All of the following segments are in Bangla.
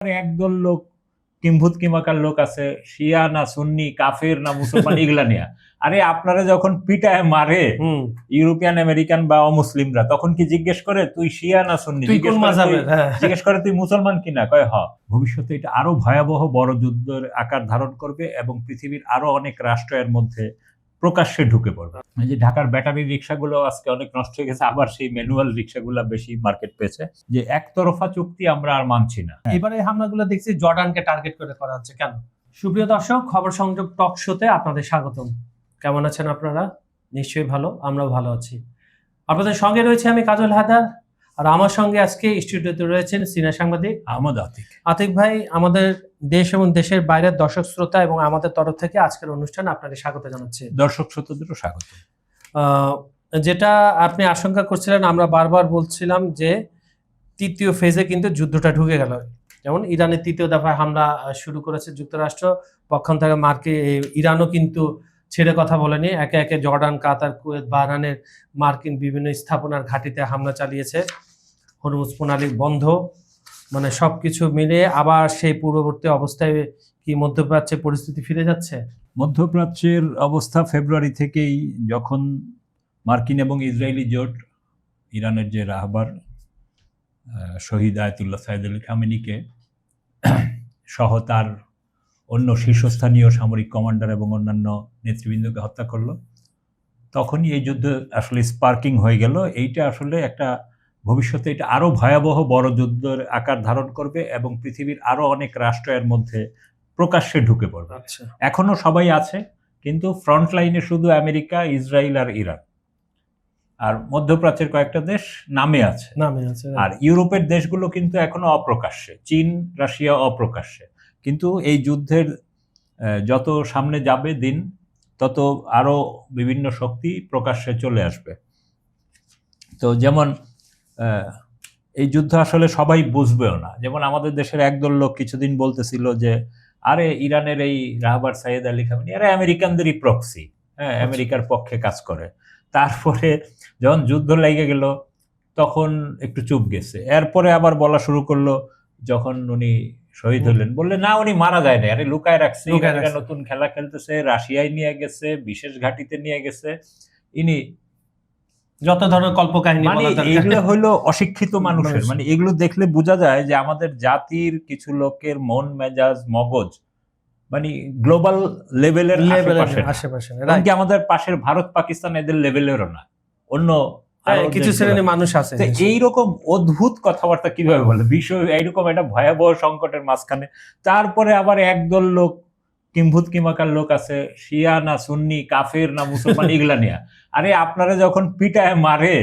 একদল লোক কিম্ভূত কিমাকার লোক আছে, শিয়া না সুন্নি, কাফের না মুসলমান, এগুলা নিয়ে। আরে আপনারা যখন পিটায় মারে ইউরোপিয়ান আমেরিকান বা অমুসলিমরা, তখন কি জিজ্ঞেস করে তুই শিয়া না সুন্নি, জিজ্ঞেস করে তুই মুসলমান কিনা, কয় হ। ভবিষ্যতে এটা আরো ভয়াবহ বড় যুদ্ধের আকার ধারণ করবে এবং পৃথিবীর আরো অনেক রাষ্ট্র এর মধ্যে প্রকাশ্যে ঢুকে পড়বে। এই যে ঢাকার ব্যাটারি রিক্সাগুলো আজকে অনেক নষ্ট হয়ে গেছে, আবার সেই ম্যানুয়াল রিক্সাগুলো বেশি মার্কেট পেয়েছে। যে একতরফা চুক্তি আমরা আর মানছি না। এবারে হামলাগুলো দেখছি জর্ডানকে টার্গেট করে করা হচ্ছে কেন? সুপ্রিয় দর্শক, খবর সংযোগ টক শোতে আপনাদের স্বাগতম। কেমন আছেন আপনারা? নিশ্চয়ই ভালো, আমরাও ভালো আছি। আপনাদের সঙ্গে রয়েছে আমি কাজল হায়দার, আর আমার সঙ্গে আজকে স্টুডিওতে রয়েছেন সিনিয়র সাংবাদিক আহমদ আতিক। আতিক ভাই, আমাদের দেশ এবং দেশের বাইরের দর্শক শ্রোতা এবং আমাদের তরফ থেকে আজকের অনুষ্ঠানে আপনাদের স্বাগত জানাচ্ছি। দর্শক শ্রোতাদেরও স্বাগত। যেটা আপনি আশঙ্কা করছিলেন, আমরা বারবার বলছিলাম যে তৃতীয় ফেজে কিন্তু যুদ্ধটা ঢুকে গেল। যেমন ইরানের তৃতীয় দফায় হামলা শুরু করেছে যুক্তরাষ্ট্র, পক্ষান্তরে ইরানও কিন্তু ছেড়ে কথা বলেনি। একে একে জর্ডান, কাতার, কুয়েত, বাহরাইনের মার্কিন বিভিন্ন স্থাপনার ঘাঁটিতে হামলা চালিয়েছে। হরমুজ প্রণালী বন্ধ, মানে সবকিছু মিলে আবার সেই পূর্ববর্তী অবস্থায় কি মধ্যপ্রাচ্যে পরিস্থিতি ফিরে যাচ্ছে? মধ্যপ্রাচ্যের অবস্থা ফেব্রুয়ারি থেকেই, যখন মার্কিন এবং ইসরায়েলি জোট ইরানের যে রাহবার শহীদ আয়াতুল্লাহ সাইদ আলী খামেনিকে সহ তার অন্য শীর্ষস্থানীয় সামরিক কমান্ডার এবং অন্যান্য নেতৃবৃন্দকে হত্যা করলো, তখনই এই যুদ্ধ আসলে স্পার্কিং হয়ে গেল। এইটা আসলে একটা ভবিষ্যতে এটা আরো ভয়াবহ বড় যুদ্ধের আকার ধারণ করবে এবং পৃথিবীর আরো অনেক রাষ্ট্র এর মধ্যে প্রকাশ্যে ঢুকে পড়বে। এখনো সবাই আছে, কিন্তু ফ্রন্ট লাইনে শুধু আমেরিকা, ইসরায়েল আর ইরান, আর মধ্যপ্রাচ্যের কয়েকটা দেশ নামে আছে। আর ইউরোপের দেশগুলো কিন্তু এখনো অপ্রকাশ্যে, চীন, রাশিয়া অপ্রকাশ্যে। কিন্তু এই যুদ্ধের যত সামনে যাবে দিন, তত আরো বিভিন্ন শক্তি প্রকাশ্যে চলে আসবে। তো যেমন এই যুদ্ধ আসলে সবাই বুঝবেও না। যেমন আমাদের দেশের একদল লোক কিছুদিন বলতেছিল যে আরে ইরানের এই রাহবার সাইয়েদ আলী খামেনি আরে আমেরিকানদেরই প্রক্সি, হ্যাঁ, আমেরিকার পক্ষে কাজ করে। তারপরে যখন যুদ্ধ লেগে গেল তখন একটু চুপ গেছে। এরপরে আবার বলা শুরু করলো যখন উনি শহীদ হলেন, বললে না উনি মারা যায় না, আরে লুকায় রাখছে, নতুন খেলা খেলতেছে, রাশিয়ায় নিয়ে গেছে, বিশেষ ঘাঁটিতে নিয়ে গেছে। ইনি যত ধরনের কল্পকাহিনী, মানে এগুলো হলো অশিক্ষিত মানুষের, মানে এগুলো দেখলে বোঝা যায় যে আমাদের জাতির কিছু লোকের মন মেজাজ মগজ মানে গ্লোবাল লেভেলের আশেপাশে, এমনকি আমাদের পাশের ভারত পাকিস্তান এদের লেভেলেরও না, অন্য কিছু শ্রেণীর মানুষ আছে। এইরকম অদ্ভুত কথাবার্তা কিভাবে বলে বিষয়, এইরকম একটা ভয়াবহ সংকটের মাঝখানে। তারপরে আবার একদল লোক কিম্ভূত কিমাকার লোক আছে, শিয়া না সুন্নি, কাফের না মুসলমান, এগুলা নিয়ে। আরে আপনারা যখন পিটায় মারে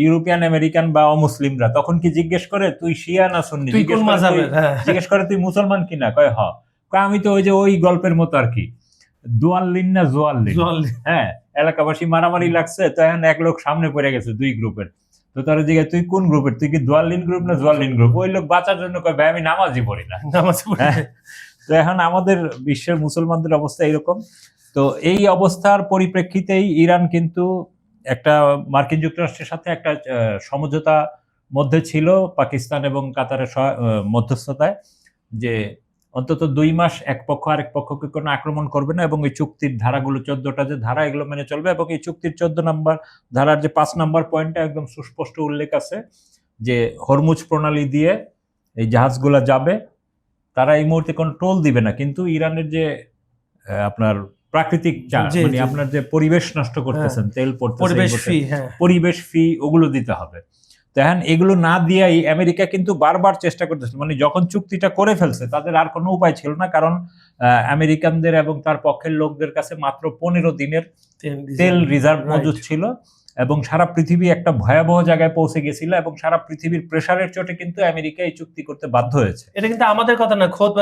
ইউরোপিয়ান আমেরিকান বা অমুসলিমরা, তখন কি জিজ্ঞেস করে তুই শিয়া না সুন্নি, জিজ্ঞেস করে তুই মুসলমান কিনা, কয় হ। আমি তো ওই যে ওই গল্পের মতো আর কি, দোয়াল্লিন না জোয়াল্লিন, হ্যাঁ, এলাকাবাসী মারামারি লাগছে, তো এখন এক লোক সামনে পড়ে গেছে দুই গ্রুপের। তো তারা জিজ্ঞাসা তুই কোন গ্রুপের, তুই কি দোয়াল্লিন গ্রুপ না জোয়াল্লিন গ্রুপ? ওই লোক বাঁচার জন্য কয় ভাই আমি নামাজই পড়ি না। তো এখন আমাদের বিশ্বের মুসলমানদের অবস্থা এরকম। তো এই অবস্থার পরিপ্রেক্ষিতেই ইরান কিন্তু একটা মার্কিন যুক্তরাষ্ট্রের সাথে একটা সমঝোতা মধ্যে ছিল পাকিস্তান এবং কাতারের মধ্যস্থতায়, যে অন্তত 2 মাস এক পক্ষ আরেক পক্ষকে কোনো আক্রমণ করবে না এবং এই চুক্তির ধারাগুলো 14টা যে ধারা, এগুলো মেনে চলবে। এবং এই চুক্তির 14 নম্বর ধারার যে 5 নম্বর পয়েন্টে একদম সুস্পষ্ট উল্লেখ আছে যে হরমুজ প্রণালী দিয়ে এই জাহাজগুলা যাবে, তারা এই মুহূর্তে কোনো টোল দিবে না, কিন্তু ইরানের যে আপনার প্রাকৃতিক মানে আপনার যে পরিবেশ নষ্ট করতেছেন, তেল পড়তেছে, পরিবেশ ফি ওগুলো দিতে হবে। দেখেন এগুলো না দিয়েই আমেরিকা কিন্তু বারবার চেষ্টা করতেছে, মানে যখন চুক্তিটা করে ফেলছে তাদের আর কোনো উপায় ছিল না, কারণ আমেরিকানদের এবং তার পক্ষের লোকদের কাছে মাত্র 15 দিনের তেল রিজার্ভ মজুদ ছিল এবং সারা পৃথিবী একটা ভয়াবহ জায়গায় পৌঁছে গেছিল এবং সারা পৃথিবীর প্রেসারের চোটে কিন্তু আমেরিকা এই চুক্তি করতে বাধ্য হয়েছে। এটা কিন্তু আমাদের কথা না, খোদ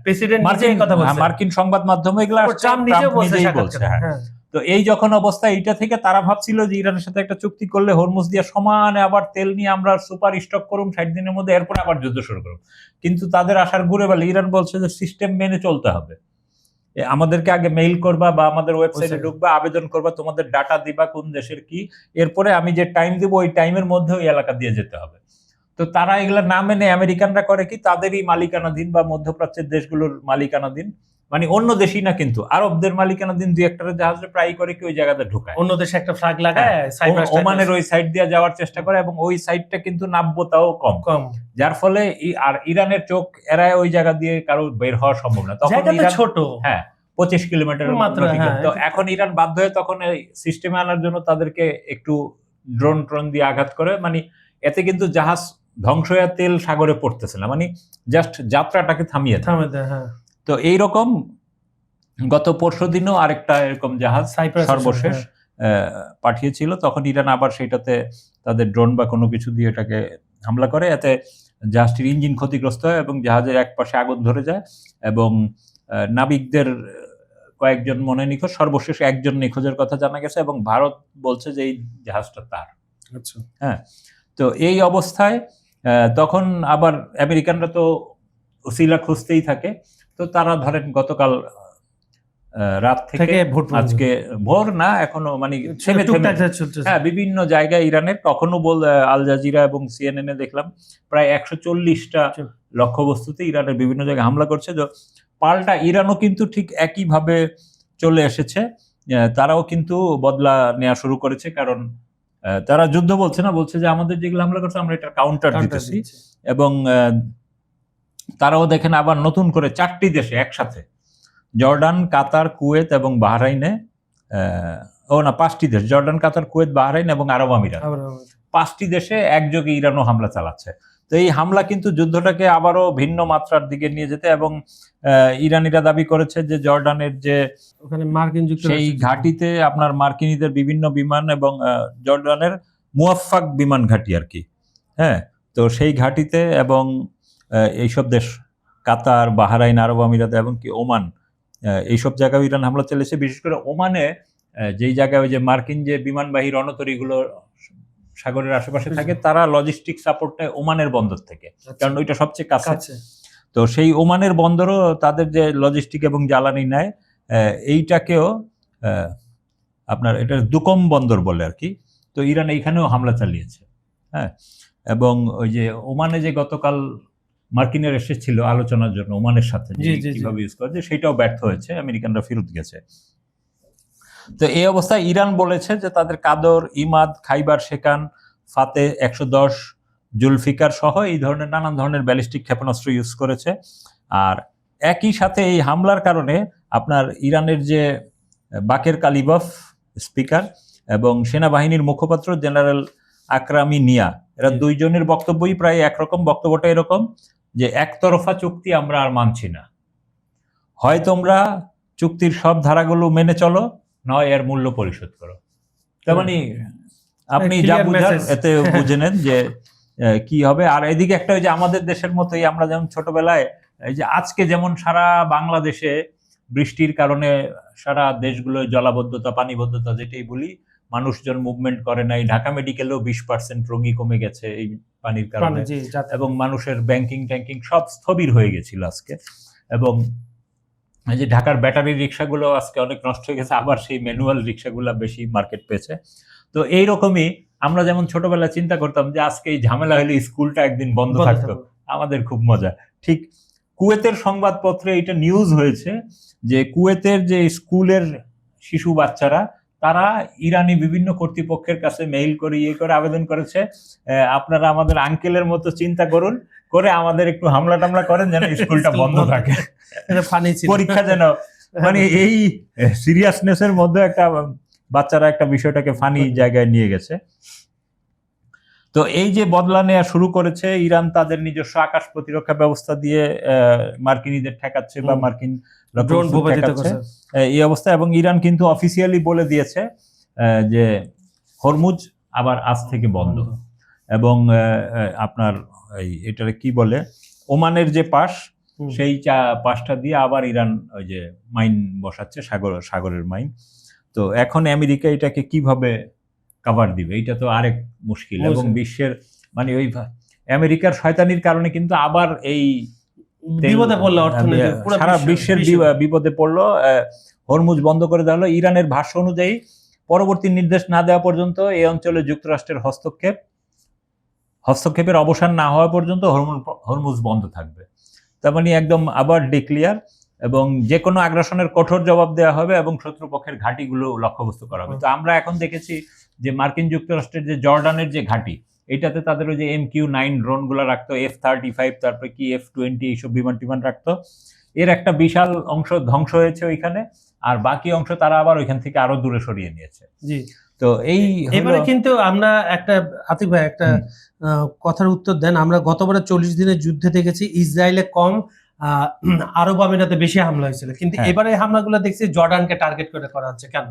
প্রেসিডেন্ট নিজেই কথা বলছে, মার্কিন সংবাদ মাধ্যমে এগুলো ট্রাম্প নিজেই বলছে। হ্যাঁ, তো এই যখন অবস্থা, এইটা থেকে তারা ভাবছিল যে ইরানের সাথে একটা চুক্তি করলে হরমুজ দিয়ে সমানে আবার তেল নিয়ে আমরা সুপার স্টক করুম 60 দিনের মধ্যে, এরপর আবার যুদ্ধ শুরু করুম। কিন্তু তাদের আশার ঘুরে বেলা ইরান বলছে যে সিস্টেম মেনে চলতে হবে, আমাদেরকে আগে মেইল করবা বা আমাদের ওয়েবসাইটে ঢুকবা, আবেদন করবা, তোমাদের ডাটা দিবা কোন দেশের কি, এরপরে আমি যে টাইম দিব ওই টাইমের মধ্যে ওই এলাকা দিয়ে যেতে হবে। তো তো তারা এগুলা না মেনে আমেরিকানরা করে কি, তাদেরই মালিকানাধীন বা মধ্যপ্রাচ্যের দেশগুলোর মালিকানাধীন, মানে অন্য দেশই না কিন্তু আরবদের মালিকানাধীন দুই একটা জাহাজে প্রায় করে কি ওই জায়গাতে ঢুকায়, অন্য দেশে একটা ফ্ল্যাগ লাগায় ওমানের ওই সাইড দিয়ে যাওয়ার চেষ্টা করে, এবং ওই সাইডটা কিন্তু নাব্যতাও কম, কম, যার ফলে আর ইরানের চোখ এড়ায় ওই জায়গা দিয়ে কারো বের হওয়া সম্ভব না। তখন জায়গাটা ইরান ছোট, হ্যাঁ 25 কিলোমিটার মাত্র, হ্যাঁ, তো এখন ইরান বাধ্য হয়ে তখন এই সিস্টেমে আনার জন্য তাদেরকে একটু ড্রোন দিয়ে আঘাত করে, মানে এতে কিন্তু জাহাজ ধ্বংস হয়ে তেল সাগরে পড়তেছে না, মানে জাস্ট যাত্রাটাকে থামিয়ে দেয়। হ্যাঁ। তো এইরকম গত পরশুদিনও আরেকটা এরকম জাহাজ সর্বশেষ পাঠিয়েছিল, তখন ইরান আবার সেটাতে তাদের ড্রোন বা কোনো কিছু দিয়ে এটাকে হামলা করে, এতে জাহাজটির ইঞ্জিন ক্ষতিগ্রস্ত হয় এবং জাহাজের এক পাশে আগুন ধরে যায়, এবং নাবিকদের কয়েকজন মনে নিখোঁজ, সর্বশেষ একজন নিখোঁজের কথা জানা গেছে, এবং ভারত বলছে যে এই জাহাজটা তার। আচ্ছা, হ্যাঁ, তো এই অবস্থায় তখন আবার আমেরিকানরা তো উসিলা খুঁজতেই থাকে, তো তারা ধরেন গতকাল রাত থেকে আজকে ভোর না এখনো মানে থেমে হ্যাঁ বিভিন্ন জায়গায় ইরানের, কখনো আল জাজিরা এবং সিএনএন-এ দেখলাম প্রায় 140টা লক্ষ্যবস্তুতে ইরানের বিভিন্ন জায়গায় হামলা করছে। পাল্টা ইরানও কিন্তু ঠিক একইভাবে চলে এসেছে, তারাও কিন্তু বদলা নেওয়া শুরু করেছে, কারণ তারা যুদ্ধ বলছে না, বলছে যে আমাদের যেগুলো হামলা করছে আমরা এটা কাউন্টার দিতেছি, এবং তারাও দেখেন আবার নতুন করে 4টি দেশে একসাথে, জর্ডান, কাতার, কুয়েত এবং বাহরাইনে, 5টি দেশ, জর্ডান, কাতার, কুয়েত, বাহরাইন এবং আরব আমিরাত, 5টি দেশে একযোগে ইরানও হামলা চালাচ্ছে। তো এই হামলা কিন্তু যুদ্ধটাকে আবারও ভিন্ন মাত্রার দিকে নিয়ে যেতে, এবং ইরানিরা দাবি করেছে যে জর্ডানের যে ওখানে মার্কিন সেই ঘাঁটিতে আপনার মার্কিনীদের বিভিন্ন বিমান, এবং জর্ডানের মুয়াফফাক বিমান ঘাঁটি আর কি, হ্যাঁ, তো সেই ঘাঁটিতে এবং এইসব দেশ কাতার, বাহরাইন, আরব আমিরাত এবং কি ওমান, এইসব জায়গায় ইরান হামলা চালিয়েছে। বিশেষ করে ওমানে যেই জায়গায় ওই যে মার্কিন যে বিমানবাহী রণতরীগুলো সাগরের আশেপাশে থাকে, তারা লজিস্টিক সাপোর্ট নেয় ওমানের বন্দর থেকে, কারণ ওইটা সবচেয়ে কাছে। তো সেই ওমানের বন্দরও তাদের যে লজিস্টিক এবং জ্বালানি নেয়, এইটাকেও আপনার এটা দুকম বন্দর বলে আর কি। তো ইরান এইখানেও হামলা চালিয়েছে, হ্যাঁ, এবং ওই যে ওমানে যে গতকাল মার্কিনের এসেছিল আলোচনার জন্য ওমানের সাথে কিভাবে ইউজ করা যায়, সেটাও ব্যর্থ হয়েছে, আমেরিকানরা ফেরত গেছে। তো এই অবস্থায় ইরান বলেছে যে তাদের কাদর, ইমাদ, খাইবার শেকান, ফাতে 110, জুলফিকার সহ এই ধরনের নানান ধরনের ব্যালিস্টিক ক্ষেপণাস্ত্র ইউজ করেছে। আর একই সাথে এই হামলার কারণে আপনার ইরানের যে বাকের কালিবফ স্পিকার এবং সেনাবাহিনীর মুখপাত্র জেনারেল আকরামি নিয়া, এরা দুইজনের বক্তব্যই প্রায় একরকম। বক্তব্যটা এরকম যে একতরফা চুক্তি আমরা আর মানছি না, হয় তোমরা চুক্তির সব ধারাগুলো মেনে চলো, নয় এর মূল্য পরিশোধ করো। তার মানে আপনি যা বুঝার এতে বুঝে নেন যে কি হবে। আর এদিকে একটা ওই যে আমাদের দেশের মতোই আমরা যেমন ছোটবেলায় এই যে আজকে যেমন সারা বাংলাদেশে বৃষ্টির কারণে সারা দেশগুলো জলাবদ্ধতা, পানিবদ্ধতা যেটাই বলি, মানুষজন মুভমেন্ট করে নাই, ঢাকা মেডিকেলেও 20% রোগী কমে গেছে এই পানির কারণে, এবং মানুষের ব্যাংকিং ট্যাঙ্কিং সব স্থবির হয়ে গেছিল আজকে, এবং এই যে ঢাকার ব্যাটারি রিক্সাগুলো আজকে অনেক নষ্ট হয়ে গেছে, আবার সেই ম্যানুয়াল রিক্সাগুলো বেশি মার্কেট পেয়েছে। তো এইরকমই আমরা যেমন ছোটবেলায় চিন্তা করতাম যে আজকে এই ঝামেলা হলে স্কুলটা একদিন বন্ধ থাকতো, আমাদের খুব মজা। ঠিক কুয়েতের সংবাদপত্রে এটা নিউজ হয়েছে যে কুয়েতের যে স্কুলের শিশু বাচ্চারা তারা ইরানি বিভিন্ন কর্তৃপক্ষের কাছে মেইল করে করে আবেদন করেছে, আপনারা আমাদের আঙ্কেলের মতো চিন্তা করুন, করে আমাদের একটু হামলা টামলা করেন যেন স্কুলটা বন্ধ থাকে, পরীক্ষা যেন, মানে এই সিরিয়াসনেসের মধ্যে একটা বাচ্চারা একটা বিষয়টাকে ফানি জায়গায় নিয়ে গেছে। তো এই যে বদলা নেওয়া শুরু করেছে ইরান, তাদের নিজস্ব আকাশ প্রতিরক্ষা ব্যবস্থা দিয়ে মার্কিনীদের ঠেকাচ্ছে বা মার্কিন ঠেকাচ্ছে এই অবস্থা। এবং ইরান কিন্তু অফিসিয়ালি বলে দিয়েছে যে হরমুজ আবার আজ থেকে বন্ধ, এবং আপনার এটারে কি বলে ওমানের যে পাশ, সেই পাশটা দিয়ে আবার ইরান ওই যে মাইন বসাচ্ছে, সাগরের মাইন। তো এখন আমেরিকা এটাকে কিভাবে কভার দিবে, এটা তো আরেক মুশকিল। এবং বিশ্বের মানে ওই আমেরিকার শয়তানির কারণে কিন্তু আবার এই বিপদে পড়লো, সারা বিশ্বের বিপদে পড়লো। হরমুজ বন্ধ করে দেওয়া হলো। ইরানের ভাষ্য অনুযায়ী পরবর্তী নির্দেশ না দেওয়া পর্যন্ত এই অঞ্চলে যুক্তরাষ্ট্রের হস্তক্ষেপ হস্তক্ষেপের অবসান না হওয়া পর্যন্ত হরমুজ বন্ধ থাকবে। তার মানে একদম আবার ডিক্লিয়ার, এবং যে কোনো আগ্রাসনের কঠোর জবাব দেওয়া হবে এবং শত্রুপক্ষের ঘাঁটিগুলো লক্ষ্যবস্তু করা হবে। তো আমরা এখন দেখেছি যে মার্কিন যুক্তরাষ্ট্রের যে জর্ডানের যে ঘাঁটি, এটাতে তাদের ওই যে MQ-9 ড্রোনগুলো রাখতো, F-35, তারপরে কি F-20 এইসব বিমান টিমান রাখতো। এর একটা বিশাল অংশ ধ্বংস হয়েছে ওইখানে, আর বাকি অংশ তারা আবার ওইখান থেকে আরো দূরে সরিয়ে নিয়েছে। জি, তো এই এবারে কিন্তু আমরা একটা আতিক ভাই একটা কথার উত্তর দেন। আমরা গতবারে 40 দিনের যুদ্ধে দেখেছি ইসরায়েলে কম, আরব আমিরাতে বেশি হামলা হয়েছিল, কিন্তু এবারে হামলাগুলো দেখছি জর্ডানকে টার্গেট করে করা হচ্ছে কেন?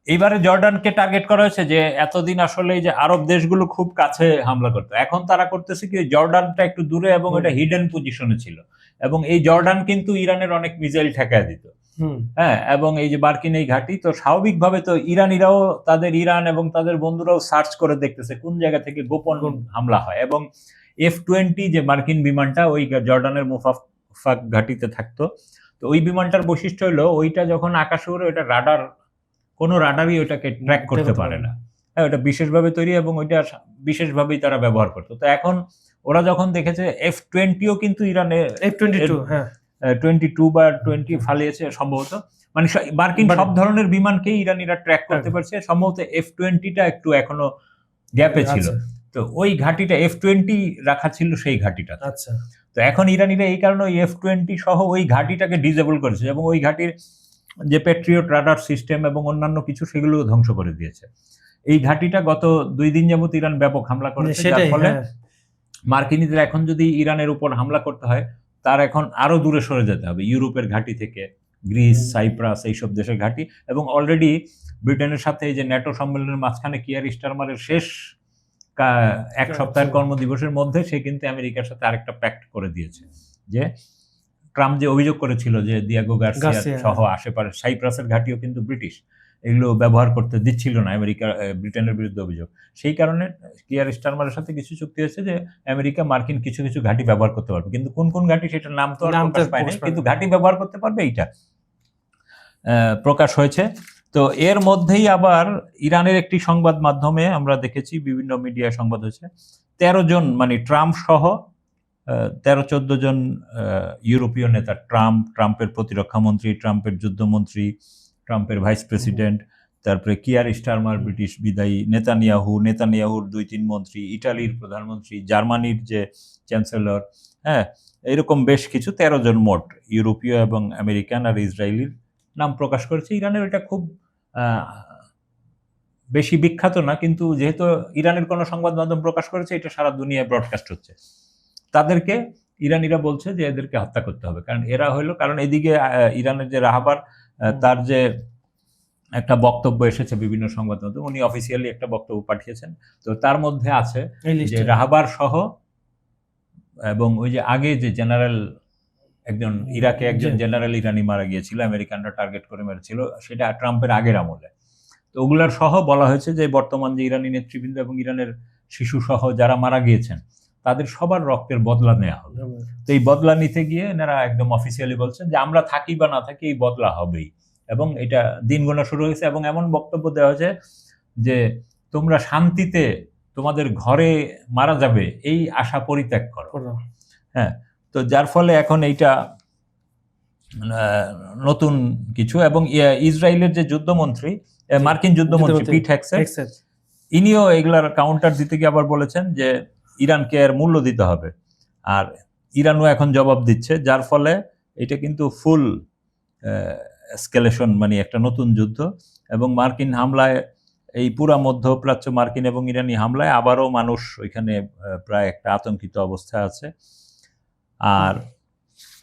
এইবারে জর্ডানকে টার্গেট করা হয়েছে যে এতদিন আসলে যে আরব দেশগুলো খুব কাছে হামলা করতো, এখন তারা করতেছে কি জর্ডানটা একটু দূরে এবং এটা হিডেন পজিশনে ছিল, এবং এই জর্ডান কিন্তু ইরানের অনেক মিসাইল ঠেকায় দিত। হ্যাঁ, এবং এই যে মার্কিন এই ঘাঁটি, তো স্বাভাবিকভাবে তো ইরানিরাও ইরান এবং তাদের বন্ধুরাও সার্চ করে দেখতেছে কোন জায়গা থেকে গোপন হামলা হয়, এবং F-20 যে মার্কিন বিমানটা ওই জর্ডানের মুফাফাক ঘাঁটিতে থাকতো। তো ওই বিমানটার বৈশিষ্ট্য হলো ওইটা যখন আকাশে উড়ে ওইটা কোনো রাডারই ওইটাকে ট্র্যাক করতে পারে না। হ্যাঁ, ওটা বিশেষভাবে তৈরি এবং ওইটা বিশেষভাবেই তারা ব্যবহার করতো। তো এখন ওরা যখন দেখেছে F-20ও কিন্তু ইরানে F-22 হ্যাঁ 22 বা 20 ফালিয়েছে সম্ভবত, মানে মার্কিন সব ধরনের বিমানকেই ইরানিরা ট্র্যাক করতে পারছে। সম্ভবত F-20টা একটু এখনো গ্যাপে ছিল, তো ওই ঘাঁটিটা F-20 রাখা ছিল সেই ঘাঁটিটা। আচ্ছা, তো এখন ইরানিরা এই কারণে ওই F-20 সহ ওই ঘাঁটিটাকে ডিসেবল করেছে, এবং ওই ঘাঁটির যে প্যাট্রিয়ট রাডার সিস্টেম এবং অন্যান্য কিছু সেগুলো ধ্বংস করে দিয়েছে। এই ঘাঁটিটা গত 2 দিন যাবত ইরান ব্যাপক হামলা করেছে, যার ফলে মার্কিনীদের এখন যদি ইরানের উপর হামলা করতে হয় তার এখন আরো দূরে সরে যেতে হবে, ইউরোপের ঘাঁটি থেকে, গ্রিস, সাইপ্রাস এইসব দেশের ঘাঁটি। এবং অলরেডি ব্রিটেনের সাথে এই যে ন্যাটো সম্মেলনের মাঝখানে কিয়ার স্টারমারের শেষ এক সপ্তাহের কর্মদিবসের মধ্যে সে কিন্তু আমেরিকার সাথে আরেকটা প্যাক্ট করে দিয়েছে, যে ট্রাম্প যে অভিযোগ করেছিল যে দিয়াগো গার্সিয়া সহ আশেপাশে সাইপ্রাসের ঘাঁটিও কিন্তু ব্রিটিশ, এগুলো ব্যবহার করতে দিচ্ছিল না আমেরিকা, ব্রিটেনের বিরুদ্ধে অভিযোগ। সেই কারণে কিয়ার স্টারমারের সাথে কিছু চুক্তি হয়েছে যে আমেরিকা মার্কিন কিছু কিছু ঘাঁটি ব্যবহার করতে পারবে, কিন্তু কোন কোন ঘাঁটি সেটার নাম তো প্রকাশ পায়নি, কিন্তু ঘাঁটি ব্যবহার করতে পারবে এইটা প্রকাশ হয়েছে। তো এর মধ্যেই আবার ইরানের একটি সংবাদ মাধ্যমে আমরা দেখেছি, বিভিন্ন মিডিয়ায় সংবাদ হয়েছে, 13 জন মানে ট্রাম্প সহ 13-14 জন ইউরোপীয় নেতা, ট্রাম্পের প্রতিরক্ষা মন্ত্রী, ট্রাম্পের যুদ্ধমন্ত্রী, ট্রাম্পের ভাইস প্রেসিডেন্ট, তারপরে কিয়ার স্টারমার ব্রিটিশ বিদায়ী, নেতানিয়াহুর 2-3 মন্ত্রী, ইটালির প্রধানমন্ত্রী, জার্মানির যে চ্যান্সেলর, হ্যাঁ, এরকম বেশ কিছু 13 জন মোট ইউরোপীয় এবং আমেরিকান আর ইসরায়েলির নাম প্রকাশ করেছে। ইরানের এটা খুব বেশি বিখ্যাত না, কিন্তু যেহেতু ইরানের কোনো সংবাদ মাধ্যম প্রকাশ করেছে এটা সারা দুনিয়ায় ব্রডকাস্ট হচ্ছে, তাদেরকে ইরানিরা বলছে যে এদেরকে হত্যা করতে হবে, কারণ এরা কারণ এদিকে ইরানের যে রাহাবার, তার যে একটা বক্তব্য এসেছে বিভিন্ন সংবাদ মাধ্যমে, উনি অফিসিয়ালি একটা বক্তব্য পাঠিয়েছেন, তো তার মধ্যে আছে যে রাহাবার সহ, এবং ওই যে আগে যে জেনারেল একজন ইরাকে একজন জেনারেল ইরানি মারা গিয়েছিল, আমেরিকানরা টার্গেট করে মেরেছিল, সেটা ট্রাম্পের আগের আমলে। তো ওগুলার সহ বলা হয়েছে যে বর্তমান যে ইরানি নেতৃবৃন্দ এবং ইরানের শিশু সহ যারা মারা গিয়েছেন তাদের সবার রক্তের বদলা নেওয়া হবে। তো এই বদলা নিতে গিয়ে এনারা একদম অফিসিয়ালি বলছেন যে আমরা থাকি বা না থাকি এই বদলা হবেই, এবং এটা দিন গোনা শুরু হয়েছে, এবং এমন বক্তব্য দেওয়া হয়েছে যে তোমরা শান্তিতে তোমাদের ঘরে মারা যাবে এই আশা পরিত্যাগ করো। হ্যাঁ, তো যার ফলে এখন এইটা নতুন কিছু। এবং ইসরায়েলের যে যুদ্ধমন্ত্রী, মার্কিন যুদ্ধমন্ত্রী পিট হেগসেট, ইনিও এগুলার কাউন্টার দিতে গিয়ে আবার বলেছেন যে ইরানকে এর মূল্য দিতে হবে, আর ইরানও এখন জবাব দিচ্ছে, যার ফলে এটা কিন্তু ফুল এসকেলেশন, মানে একটা নতুন যুদ্ধ। এবং মার্কিন হামলায়, এই পুরা মধ্যপ্রাচ্য মার্কিন এবং ইরানি হামলায় আবারও মানুষ ওইখানে প্রায় একটা আতঙ্কিত অবস্থায় আছে। আর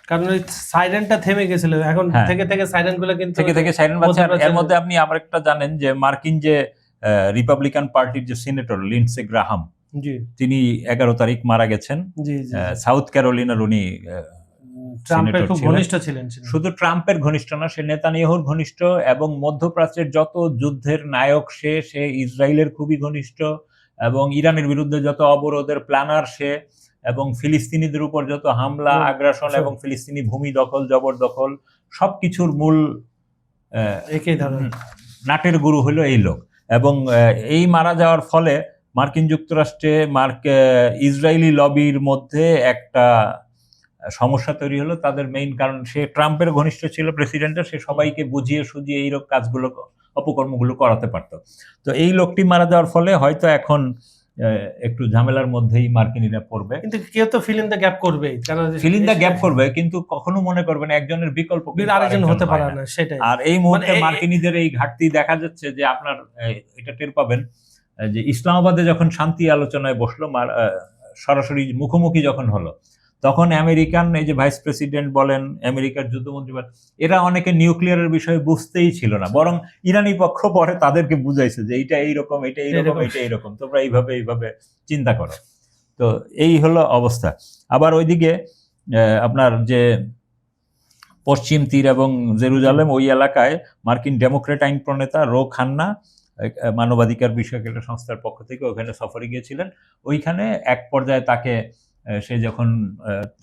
কারণ ওই সাইরেনটা থেমে গেছিল, এখন থেকে সাইরেনগুলো কিন্তু থেকে সাইরেন বাজছে। আর এর মধ্যে আপনি আবার একটা জানেন যে মার্কিন যে রিপাবলিকান পার্টির যে সিনেটর লিন্ডসে গ্রাহাম, তিনি 11 তারিখ মারা গেছেন। সাউথ ক্যারোলিনার উনি ট্রাম্পের খুব ঘনিষ্ঠ ছিলেন। শুধু ট্রাম্পের ঘনিষ্ঠ না, সে নেতানিয়াহুর ঘনিষ্ঠ, এবং মধ্যপ্রাচ্যের যত যুদ্ধের নায়ক সে ইসরায়েলের খুবই ঘনিষ্ঠ, এবং ইরানের বিরুদ্ধে যত অবরোধের প্ল্যানার সে, এবং ফিলিস্তিনিদের উপর যত হামলা, আগ্রাসন এবং ফিলিস্তিনি ভূমি দখল, জবরদখল, সবকিছুর মূল নাটের গুরু হলো এই লোক। এবং এই মারা যাওয়ার ফলে মার্কিন যুক্তরাষ্ট্রে ইসরায়েলি লবির মধ্যে একটা সমস্যা তৈরি হলো। তাদের মেইন কারণ, সে ট্রাম্পের ঘনিষ্ঠ ছিল প্রেসিডেন্টের, সে সবাইকে বুঝিয়ে সুঝিয়ে এইরকম কাজগুলো অপকর্মগুলো করাতে পারতো। তো এই লোকটি মারা যাওয়ার ফলে হয়তো এখন একটু ঝামেলার মধ্যেই মার্কিনীরা পড়বে। কিন্তু কেউ তো ফিল ইন দ্য গ্যাপ করবেই, কারণ ফিল ইন দ্য গ্যাপ করবে, কিন্তু কখনো মনে করবে না একজনের বিকল্প কিন্তু আরেকজন হতে পারে হয় না, সেটাই। আর এই মুহূর্তে মানে মার্কিনীদের এই ঘাটতি দেখা যাচ্ছে যে আপনার এটা টের পাবেন যে ইসলামাবাদে যখন শান্তি আলোচনায় বসলো, সরাসরি মুখোমুখি যখন হলো, তখন আমেরিকান এই যে ভাইস প্রেসিডেন্ট বলেন, আমেরিকার যুদ্ধমন্ত্রী বলেন, এরা অনেকে নিউক্লিয়ারের বিষয়ে বুঝতেই ছিল না, বরং ইরানি পক্ষ পরে তাদেরকে বুঝাইছে যে এইটা এইরকম, এটা এইরকম, এটা এইরকম, তোমরা এইভাবে এইভাবে চিন্তা করো। তো এই হলো অবস্থা। আবার ওইদিকে আপনার যে পশ্চিম তীর এবং জেরুজালেম, ওই এলাকায় মার্কিন ডেমোক্রেট আইন প্রণেতা রো খান্না, মানবাধিকার বিষয়ক একটা সংস্থার পক্ষ থেকে ওখানে সফরে গিয়েছিলেন। ওইখানে এক পর্যায়ে তাকে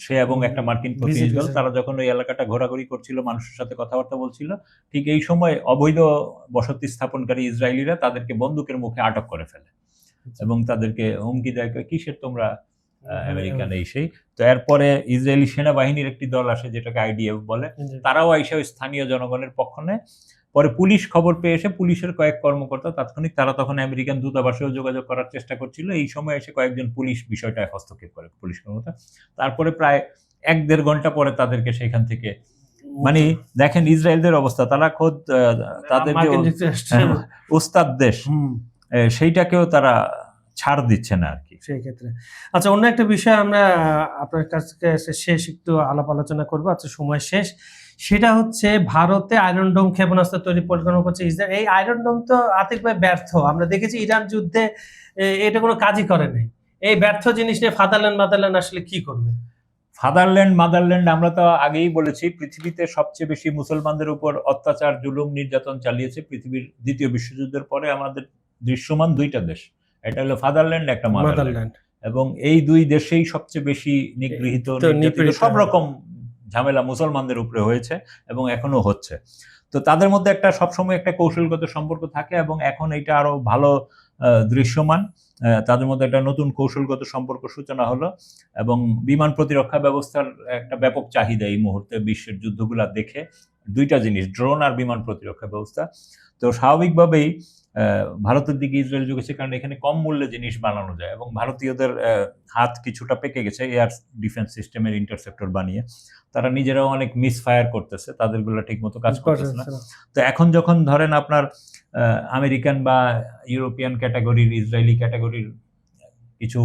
সে এবং একটা মার্কিন প্রতিনিধি দল, তারা যখন ওই এলাকাটা ঘোরাঘুরি করছিল, মানুষের সাথে কথাবার্তা বলছিল, ঠিক এই সময় অবৈধ বসতি স্থাপনকারী ইসরায়েলিরা তাদেরকে বন্দুকের মুখে আটক করে ফেলে এবং তাদেরকে হুমকি দেয়, কিসের তোমরা আমেরিকান এই সেই। তো এরপরে ইসরায়েলি সেনাবাহিনীর একটি দল আসে, যেটাকে আইডিএফ বলে, তারাও এসে স্থানীয় জনগণের পক্ষ নেয়। পরে পুলিশ খবর পেয়ে এসে পুলিশের কয়েক কর্মকর্তা তাৎক্ষণিক, তারা তখন আমেরিকান দূতাবাসেও যোগাযোগ করার চেষ্টা করছিল, এই সময় এসে কয়েকজন পুলিশ বিষয়টায় হস্তক্ষেপ করে, পুলিশ কর্মকর্তা। তারপরে প্রায় 1-1.5 ঘন্টা পরে তাদেরকে সেখান থেকে, মানে দেখেন ইসরায়েলদের অবস্থা, তারা খোদ তাদের যে উস্তাদ দেশ, সেইটাকেও তারা ছাড় দিচ্ছে না আর কি সেই ক্ষেত্রে। আচ্ছা, অন্য একটা বিষয় আমরা আপনার কাছে শেষ একটু আলাপ আলোচনা করবো, আচ্ছা সময় শেষ। সেটা হচ্ছে ভারতে আয়রন ডোম ক্ষেপণাস্ত্র তৈরি পরিকল্পনা করছে ইসরায়েল। এই আয়রন ডোম তো আর্থিকভাবে ব্যর্থ, আমরা দেখেছি ইরান যুদ্ধে এটা কোনো কাজই করে নাই। এই ব্যর্থ জিনিস নিয়ে ফাদারল্যান্ড আসলে কি করবে? মাদারল্যান্ড আমরা তো আগেই বলেছি, পৃথিবীতে সবচেয়ে বেশি মুসলমানদের উপর অত্যাচার, জুলুম, নির্যাতন চালিয়েছে পৃথিবীর দ্বিতীয় বিশ্বযুদ্ধের পরে আমাদের দৃশ্যমান 2টা দেশ, এটা হলো ফাদারল্যান্ড, একটা মাদারল্যান্ড। এবং এই 2 দেশেই সবচেয়ে বেশি নিগৃহীত, সব রকম ঝামেলা মুসলমানদের উপরে হয়েছে এবং এখনো হচ্ছে। তো তাদের মধ্যে একটা সবসময় একটা কৌশলগত সম্পর্ক থাকে এবং এখন এটা আরো ভালো দৃশ্যমান। তাদের মধ্যে একটা নতুন কৌশলগত সম্পর্ক সূচনা হলো এবং বিমান প্রতিরক্ষা ব্যবস্থার একটা ব্যাপক চাহিদা এই মুহূর্তে বিশ্বের যুদ্ধগুলা দেখে, 2টা জিনিস, ড্রোন আর বিমান প্রতিরক্ষা ব্যবস্থা। তো স্বাভাবিকভাবেই ভারতের দিকে ইসরায়েল ঝুঁকেছে, কারণ এখানে কম মূল্যে জিনিস বানানো যায় এবং ভারতীয়দের হাত কিছুটা পেকে গেছে এয়ার ডিফেন্স সিস্টেমের ইন্টারসেপ্টর বানিয়ে। তারা নিজেরাও অনেক মিসফায়ার করতেছে, তাদেরগুলো ঠিক মতো কাজ করতেছে না। তো এখন যখন ধরেন আপনার আমেরিকান বা ইউরোপিয়ান ক্যাটাগরির, ইসরায়েলি ক্যাটাগরির কিছু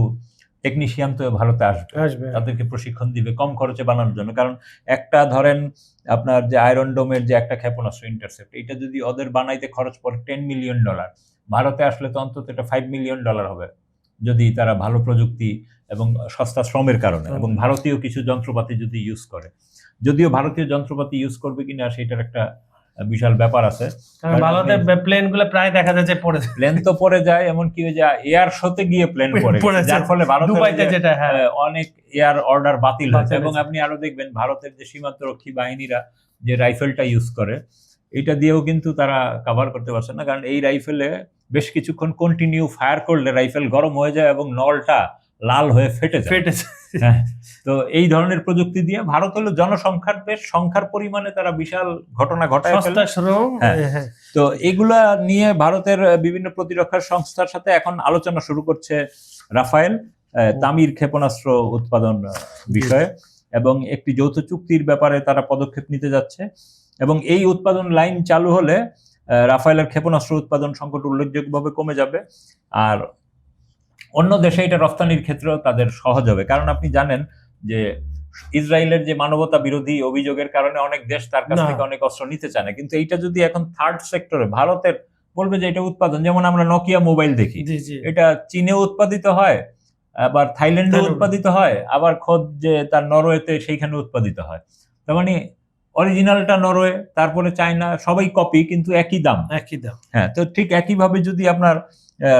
টেকনিশিয়ান তো ভারতে আসবে, তাদেরকে প্রশিক্ষণ দিবে কম খরচে বানানোর জন্য। কারণ একটা ধরেন আপনার যে আয়রন ডোমের যে একটা ক্ষেপণাস্ত্র ইন্টারসেপ্ট, এটা যদি ওদের বানাইতে খরচ পড়ে $10 মিলিয়ন, ভারতে আসলে তো অন্তত এটা $5 মিলিয়ন হবে, যদি তারা ভালো প্রযুক্তি এবং সস্তা শ্রমের কারণে, এবং ভারতীয় কিছু যন্ত্রপাতি যদি ইউজ করে। যদিও ভারতীয় যন্ত্রপাতি ইউজ করবে কিনা সেটার একটা বিশাল ব্যাপার আছে, ভারতের প্লেন গুলো প্রায় দেখা যায় যে প্লেন তো পড়ে যায়, এমনকি ওই যে এয়ার শোতে গিয়ে প্লেন পড়ে, যার ফলে ভারতের অনেক এয়ার অর্ডার বাতিল হয়েছে। এবং আপনি আরো দেখবেন ভারতের যে সীমান্তরক্ষী বাহিনীরা যে রাইফেলটা ইউজ করে, এটা দিয়েও কিন্তু তারা কভার করতে পারছে না, কারণ এই রাইফেলে বেশ কিছুক্ষণ কন্টিনিউ ফায়ার করলে রাইফেল গরম হয়ে যায় এবং নলটা লাল হয়ে ফেটে যায়। তো এই ধরনের প্রযুক্তি দিয়ে ভারত হলো জনসংখ্যার দেশ, সংখ্যার পরিমাণে তারা বিশাল ঘটনা ঘটায় ফেলে। তো এগুলা নিয়ে ভারতের বিভিন্ন প্রতিরক্ষা সংস্থার সাথে এখন আলোচনা শুরু করছে রাফায়েল, তামির ক্ষেপণাস্ত্র উৎপাদন বিষয়ে, এবং একটি যৌথ চুক্তির ব্যাপারে তারা পদক্ষেপ নিতে যাচ্ছে। এবং এই উৎপাদন লাইন চালু হলে রাফায়েলের ক্ষেপণাস্ত্র উৎপাদন সংকট উল্লেখযোগ্যভাবে কমে যাবে, আর অন্য দেশে এটা রফতানির ক্ষেত্রেও তাদের সহজ হবে। কারণ আপনি জানেন যে ইসরায়েলের যে মানবতা বিরোধী অভিযোগের কারণে অনেক দেশ তার কাছ থেকে অনেক অস্ত্র নিতে চায় না, কিন্তু এইটা যদি এখন থার্ড সেক্টরে ভারতের বলবে যে এটা উৎপাদন, যেমন আমরা নোকিয়া মোবাইল দেখি, এটা চীনে উৎপাদিত হয়, আবার থাইল্যান্ডে উৎপাদিত হয়, আবার খোদ যে তার নরওয়েতে সেইখানে উৎপাদিত হয়। তার মানে অরিজিনালটা নরওয়ে, তারপরে চায়না, সবাই কপি, কিন্তু একই দাম। হ্যাঁ, তো ঠিক একইভাবে যদি আপনার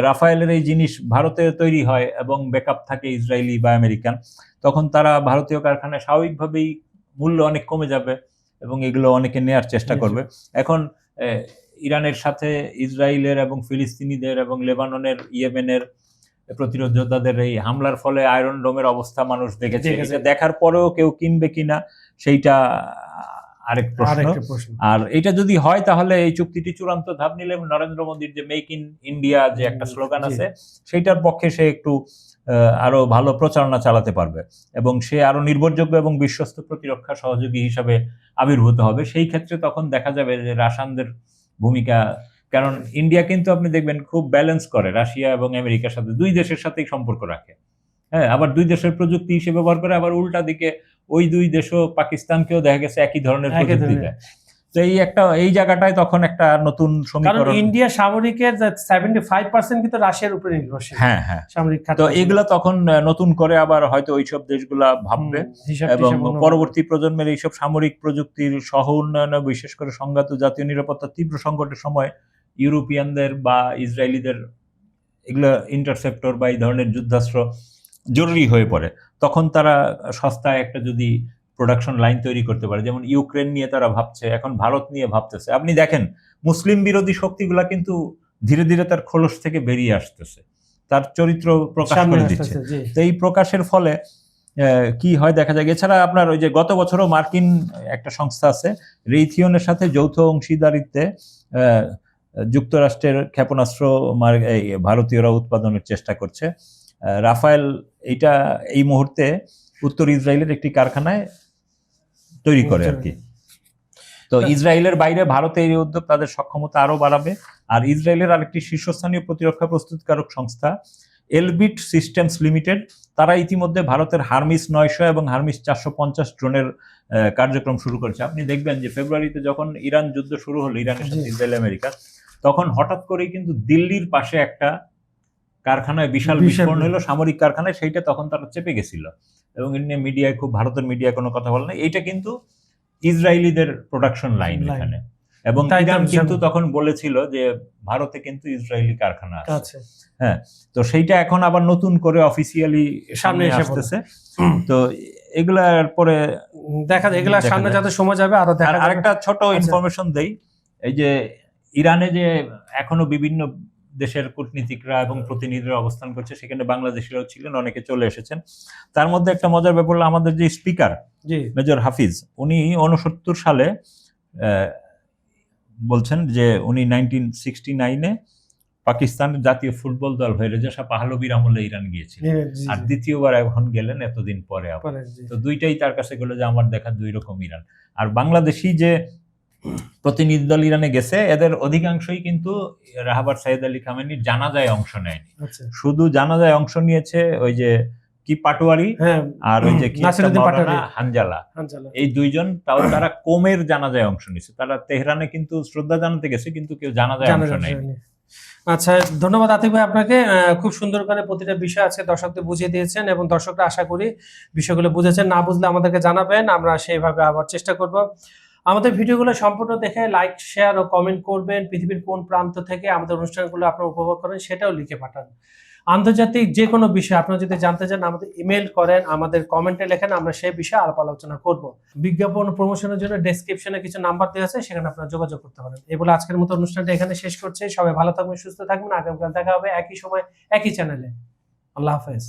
রাফায়েলের এই জিনিস ভারতে তৈরি হয় এবং ব্যাকআপ থাকে ইসরায়েলি বা আমেরিকান, তখন তারা ভারতীয় কারখানায় স্বাভাবিকভাবেই মূল্য অনেক কমে যাবে এবং এগুলো অনেকে নেয়ার চেষ্টা করবে। এখন ইরানের সাথে ইসরায়েলের এবং ফিলিস্তিনিদের এবং লেবাননের, ইয়েমেনের প্রতিরোধ যোদ্ধাদের এই হামলার ফলে আয়রন ডোমের অবস্থা মানুষ দেখেছে। দেখেছে। এটা দেখার পরেও কেউ কিনবে কিনা সেইটা আরেক প্রশ্ন। আরেকটা প্রশ্ন। আর এটা যদি হয় তাহলে এই চুক্তিটি চূড়ান্ত ধাপ নিলে নরেন্দ্র মোদীর যে মেক ইন ইন্ডিয়া যে একটা স্লোগান জি। আছে সেইটার পক্ষে সে একটু আরো ভালো প্রচারণা চালাতে পারবে এবং সে আরো নির্ভরযোগ্য এবং বিশ্বস্ত প্রতিরক্ষা সহযোগী হিসাবে আবির্ভূত হবে। সেই ক্ষেত্রে তখন দেখা যাবে যে রাশিয়ানদের ভূমিকা, কারণ ইন্ডিয়া কিন্তু আপনি দেখবেন খুব ব্যালেন্স করে রাশিয়া এবং আমেরিকার সাথে, দুই দেশের সাথেই সম্পর্ক রাখে। হ্যাঁ, আবার দুই দেশের প্রযুক্তি হিসেবে ব্যবহার করে, আবার উল্টা দিকে ওই দুই দেশও পাকিস্তানকেও দেখা গেছে একই ধরনের প্রযুক্তি দেয়। তো এই জায়গাটায় তখন একটা নতুন কারণ সমীকরণ। ইন্ডিয়া সামরিকের 75% কিন্তু রাশিয়ার উপরে নির্ভরশীল। হ্যাঁ হ্যাঁ, সামরিক খাত। তো এগুলা তখন নতুন করে আবার হয়তো ওইসব দেশগুলা ভাববে এবং পরবর্তী প্রজন্মের এইসব সামরিক প্রযুক্তির সহ উন্নয়নে, বিশেষ করে সংঘাত জাতীয় নিরাপত্তা তীব্র সংকটের সময় ইউরোপিয়ানদের বা ইসরায়েলিদের এগুলো ইন্টারসেপ্টর বা এই ধরনের যুদ্ধাস্ত্র জরুরি হয়ে পড়ে। তখন তারা সস্তায় একটা যদি প্রোডাকশন লাইন তৈরি করতে পারে, যেমন ইউক্রেন নিয়ে তারা ভাবছে, এখন ভারত নিয়ে ভাবতেছে। আপনি দেখেন মুসলিম বিরোধী শক্তিগুলা কিন্তু ধীরে ধীরে তার খোলস থেকে বেরিয়ে আসতেছে, তার চরিত্র প্রকাশ করে দিচ্ছে। তো এই প্রকাশের ফলে কি হয় দেখা যায়। এছাড়া আপনার ওই যে গত বছরও মার্কিন একটা সংস্থা আছে রেইথিয়নের সাথে যৌথ অংশীদারিত্বে যুক্তরাষ্ট্রের ক্ষেপণাস্ত্র ভারতীয়রা উৎপাদনের চেষ্টা করছে। রাফায়েল এইটা এই মুহূর্তে উত্তর ইসরায়েলের একটি কারখানায় তৈরি করে আর কি। তো ইসরায়েলের বাইরে ভারতে এই উদ্যোগ তাদের সক্ষমতা আরো বাড়াবে। আর ইসরায়েলের আরেকটি শীর্ষস্থানীয় প্রতিরক্ষা প্রস্তুতকারক সংস্থা এলবিট সিস্টেমস লিমিটেড, তারা ইতিমধ্যে ভারতের হারমিস 900 এবং হারমিস 450 ড্রোনের কার্যক্রম শুরু করেছে। আপনি দেখবেন যে ফেব্রুয়ারিতে যখন ইরান যুদ্ধ শুরু হলো, ইরানের সাথে ইসরায়েল আমেরিকা, তখন হঠাৎ করেই কিন্তু দিল্লির পাশে একটা কারখানায় বিশাল বিস্ফোরণ হলো, সামরিক কারখানায়। সেইটা তখন তারা চেপে গেছিল এবং মিডিয়ায় খুব, ভারতের মিডিয়ায় কোনো কথা বলে না। এইটা কিন্তু ইসরায়েলিদের প্রোডাকশন লাইন এখানে, এবং ইরান কিন্তু তখন বলেছিল যে ভারতে কিন্তু ইসরায়েলি কারখানা আছে। হ্যাঁ, তো সেইটা এখন আবার নতুন করে অফিসিয়ালি সামনে আসতেছে। তো এগুলার পরে দেখা যায়, এগুলা সামনে যাতে সময় যাবে আরো দেখা যাবে। আরেকটা ছোট ইনফরমেশন দেই, এই যে ইরানে যে এখনো বিভিন্ন দেশের কূটনীতিকরা এবং প্রতিনিধিরা অবস্থান করছে, সেখানে বাংলাদেশিরাও ছিলেন, অনেকে চলে এসেছেন। তার মধ্যে একটা মজার ব্যাপার হলো আমাদের যে স্পিকার মেজর হাফিজ, উনি 69 সালে বলছেন যে উনি 1969-এ পাকিস্তানের জাতীয় ফুটবল দল হয়ে রেজা শাহ পাহলভীর আমলে ইরান গিয়েছিলেন, আর দ্বিতীয়বার এখন গেলেন এতদিন পরে। তো দুইটাই তার কাছে গেল যে আমার দেখা দুই রকম ইরান। আর বাংলাদেশি যে প্রতিনিধি দল ইরানে গেছে, এদের অধিকাংশই কিন্তু রাহাবার সাইদ আলী খামেনির জানাজায় অংশ নেয়নি। শুধু জানাজায় অংশ নিয়েছে ওই যে কি পাটোয়ারি আর ওই যে হানজালা, এই দুইজন। তাও তারা কোমের জানাজায় অংশ নিয়েছে, তারা তেহরানে কিন্তু শ্রদ্ধা জানাতে গেছে, কিন্তু কেউ জানাজায় অংশ নেয়নি। আচ্ছা, ধন্যবাদ আতিক ভাই আপনাকে। খুব সুন্দর করে প্রতিটা বিষয় আছে দর্শকদের বুঝিয়ে দিয়েছেন এবং দর্শকরা আশা করি বিষয়গুলো বুঝেছেন। না বুঝলে আমাদেরকে জানাবেন, আমরা সেইভাবে আবার চেষ্টা করব। আমাদের ভিডিওগুলো সম্পূর্ণ দেখে লাইক, শেয়ার ও কমেন্ট করবেন। পৃথিবীর কোন প্রান্ত থেকে আমাদের অনুষ্ঠানগুলো আপনারা উপভোগ করেন সেটাও লিখে পাঠান। আন্তর্জাতিক যে কোনো বিষয় আপনারা যদি জানতে চান, আমাদের ইমেল করেন, আমাদের কমেন্টে লেখেন, আমরা সেই বিষয়ে আলাপ আলোচনা করব। বিজ্ঞাপন প্রমোশনের জন্য ডেসক্রিপশনে কিছু নাম্বার দেওয়া আছে, সেখানে আপনারা যোগাযোগ করতে পারেন। এই বলে আজকের মতো অনুষ্ঠানটা এখানে শেষ করছি। সবাই ভালো থাকবেন, সুস্থ থাকবেন। আগামীকাল দেখা হবে একই সময় একই চ্যানেলে। আল্লাহ হাফেজ।